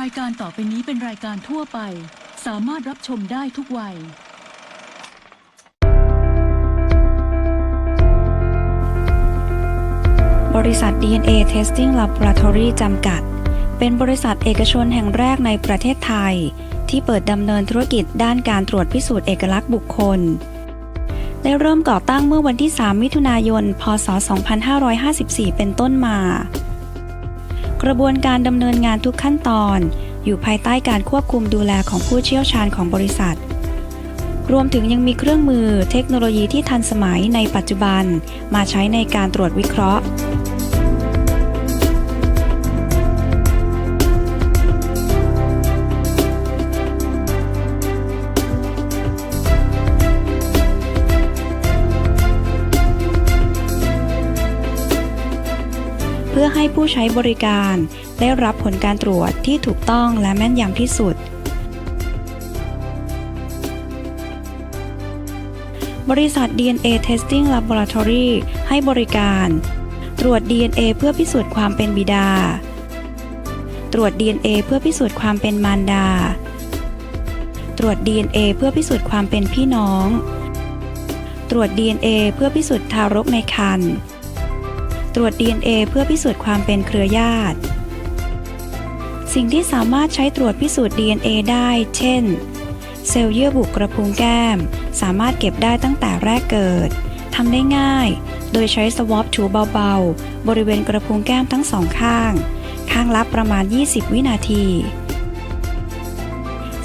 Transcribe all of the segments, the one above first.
รายการต่อไปนี้เป็นรายการทั่วไปสามารถรับชมได้ทุกวัยบริษัท DNA Testing Laboratory จำกัดเป็นบริษัทเอกชนแห่งแรกในประเทศไทยที่เปิดดำเนินธุรกิจด้านการตรวจพิสูจน์เอกลักษณ์บุคคลได้เริ่มก่อตั้งเมื่อวันที่ 3 มิถุนายน พ.ศ. 2554 เป็นต้นมากระบวนการดำเนินงานทุกขั้นตอนอยู่ภายใต้การควบคุมดูแลของผู้เชี่ยวชาญของบริษัทรวมถึงยังมีเครื่องมือเทคโนโลยีที่ทันสมัยในปัจจุบันมาใช้ในการตรวจวิเคราะห์เพื่อให้ผู้ใช้บริการได้รับผลการตรวจที่ถูกต้องและแม่นยำที่สุดบริษัท DNA Testing Laboratory ให้บริการตรวจ DNA เพื่อพิสูจน์ความเป็นบิดาตรวจ DNA เพื่อพิสูจน์ความเป็นมารดาตรวจ DNA เพื่อพิสูจน์ความเป็นพี่น้องตรวจ DNA เพื่อพิสูจน์ทารกในครรภ์ตรวจ DNA เพื่อพิสูจน์ความเป็นเครือญาติสิ่งที่สามารถใช้ตรวจพิสูจน์ DNA ได้เช่นเซลล์เยื่อบุกระพุ้งแก้มสามารถเก็บได้ตั้งแต่แรกเกิดทำได้ง่ายโดยใช้สวอปถูเบาๆบริเวณกระพุ้งแก้มทั้งสองข้างละประมาณ20วินาที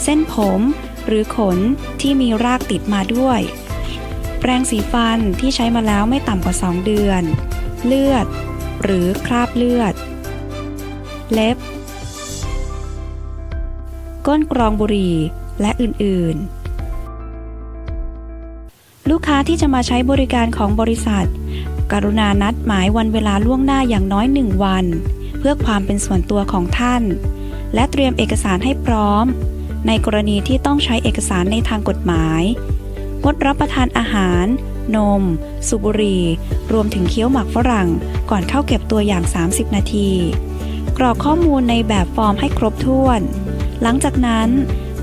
เส้นผมหรือขนที่มีรากติดมาด้วยแปรงสีฟันที่ใช้มาแล้วไม่ต่ำกว่า2เดือนเลือดหรือคราบเลือดเล็บก้นกรองบุหรี่และอื่นๆลูกค้าที่จะมาใช้บริการของบริษัทกรุณานัดหมายวันเวลาล่วงหน้าอย่างน้อย1วันเพื่อความเป็นส่วนตัวของท่านและเตรียมเอกสารให้พร้อมในกรณีที่ต้องใช้เอกสารในทางกฎหมายงดรับประทานอาหารนมสูบบุหรี่รวมถึงเคี้ยวหมากฝรั่งก่อนเข้าเก็บตัวอย่าง30นาทีกรอกข้อมูลในแบบฟอร์มให้ครบถ้วนหลังจากนั้น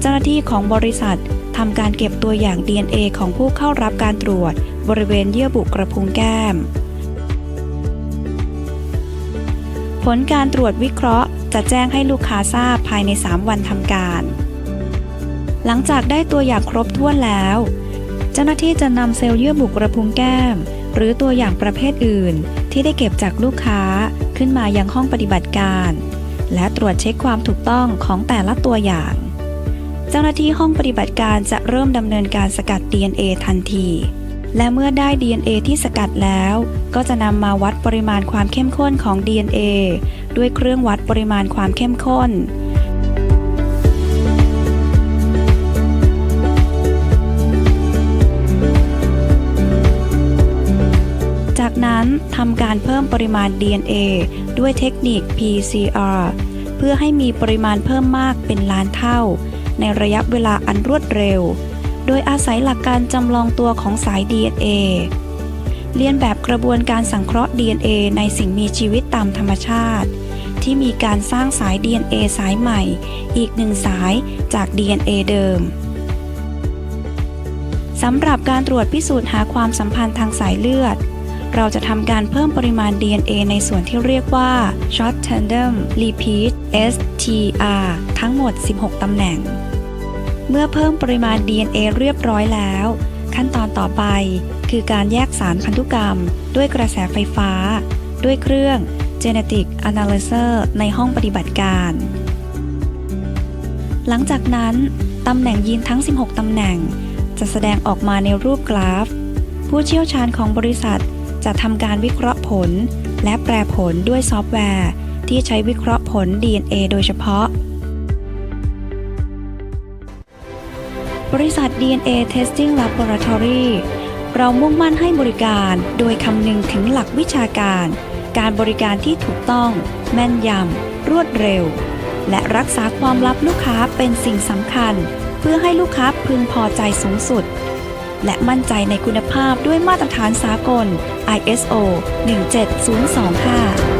เจ้าหน้าที่ของบริษัททำการเก็บตัวอย่าง DNA ของผู้เข้ารับการตรวจบริเวณเยื่อบุกระพุ้งแก้มผลการตรวจวิเคราะห์จะแจ้งให้ลูกค้าทราบภายใน3วันทำการหลังจากได้ตัวอย่างครบถ้วนแล้วเจ้าหน้าที่จะนำเซลล์เยื่อบุกระพุ้งแก้มหรือตัวอย่างประเภทอื่นที่ได้เก็บจากลูกค้าขึ้นมายังห้องปฏิบัติการและตรวจเช็คความถูกต้องของแต่ละตัวอย่างเจ้าหน้าที่ห้องปฏิบัติการจะเริ่มดำเนินการสกัด DNA ทันทีและเมื่อได้ DNA ที่สกัดแล้วก็จะนำมาวัดปริมาณความเข้มข้นของ DNA ด้วยเครื่องวัดปริมาณความเข้มข้นจากนั้นทำการเพิ่มปริมาณ DNA ด้วยเทคนิค PCR เพื่อให้มีปริมาณเพิ่มมากเป็นล้านเท่าในระยะเวลาอันรวดเร็วโดยอาศัยหลักการจำลองตัวของสาย DNA เลียนแบบกระบวนการสังเคราะห์ DNA ในสิ่งมีชีวิตตามธรรมชาติที่มีการสร้างสาย DNA สายใหม่อีก1สายจาก DNA เดิมสำหรับการตรวจพิสูจน์หาความสัมพันธ์ทางสายเลือดเราจะทำการเพิ่มปริมาณ DNA ในส่วนที่เรียกว่า Short Tandem Repeat STR ทั้งหมด16ตำแหน่งเมื่อเพิ่มปริมาณ DNA เรียบร้อยแล้วขั้นตอนต่อไปคือการแยกสารพันธุกรรมด้วยกระแสไฟฟ้าด้วยเครื่อง Genetic Analyzer ในห้องปฏิบัติการหลังจากนั้นตำแหน่งยีนทั้ง16ตำแหน่งจะแสดงออกมาในรูปกราฟผู้เชี่ยวชาญของบริษัทจะทำการวิเคราะห์ผลและแปลผลด้วยซอฟต์แวร์ที่ใช้วิเคราะห์ผล DNA โดยเฉพาะบริษัท DNA Testing Laboratory เรามุ่งมั่นให้บริการโดยคำนึงถึงหลักวิชาการบริการที่ถูกต้องแม่นยำรวดเร็วและรักษาความลับลูกค้าเป็นสิ่งสำคัญเพื่อให้ลูกค้าพึงพอใจสูงสุดและมั่นใจในคุณภาพด้วยมาตรฐานสากล ISO 17025